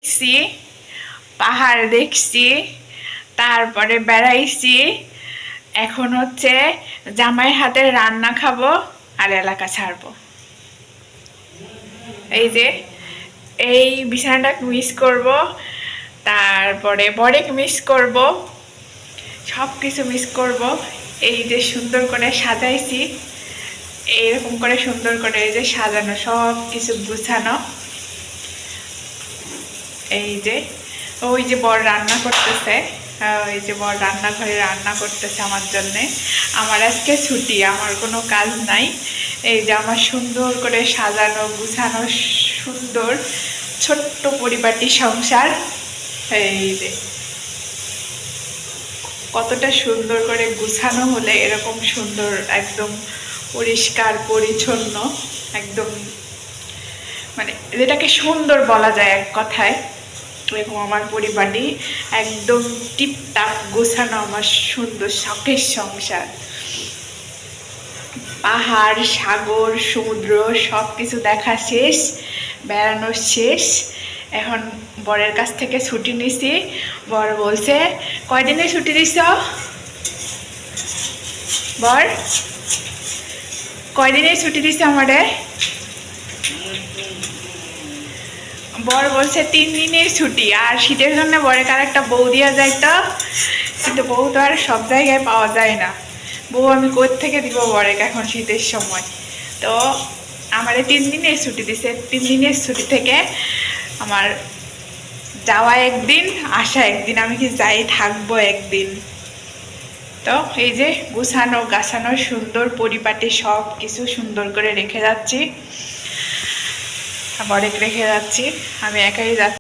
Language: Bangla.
দেখছি, পাহাড় দেখছি, তারপরে বেড়াইছি। এখন হচ্ছে জামাই হাতের রান্না খাবো আর এলাকা ছাড়বো। এই যে এই বিছানাটাকে মিস করব, তারপরে বরেক মিস করব, সব কিছু মিস করব। এই যে সুন্দর করে সাজাইছি, এইরকম করে সুন্দর করে এই যে সাজানো, সব কিছু গুছানো। এই যে ওই যে বর রান্না করতেছে, ওই যে বর রান্নাঘরে রান্না করতেছে আমার জন্যে। আমার আজকে ছুটি, আমার কোনো কাজ নাই। এই যে আমার সুন্দর করে সাজানো গুছানো সুন্দর ছোট্ট পরিপাটি সংসার। এই যে কতটা সুন্দর করে গুছানো হলে এরকম সুন্দর, একদম পরিষ্কার পরিচ্ছন্ন, একদম মানে যেটাকে সুন্দর বলা যায় এক কথায়, এরকম আমার পরিবারটি একদম টিপটাপ গোছানো আমার সুন্দর শখের সংসার। পাহাড়, সাগর, সমুদ্র সব কিছু দেখা শেষ, বেড়ানো শেষ। এখন বরের কাছ থেকে ছুটি নিছি। বর বলছে, কয়দিনের ছুটি দিছ বর? কয়দিনের ছুটি দিছে আমাদের? বর বলছে 3 দিনের ছুটি। আর শীতের জন্য বরের কার একটা বউ দিয়া যায়, তো কিন্তু বউ তো আর সব জায়গায় পাওয়া যায় না। বউ আমি কোথা থেকে দিব বরে এখন শীতের সময়? তো আমারে 3 দিনের ছুটি দিছে। 3 দিনের ছুটি থেকে আমার যাওয়া একদিন, আসা একদিন, আমি কি যাই থাকবো একদিন। তো এই যে গুছানো গাছানো সুন্দর পরিপাটি সব কিছু সুন্দর করে রেখে যাচ্ছি, বরেক রেখে যাচ্ছি, আমি একাই যাচ্ছি।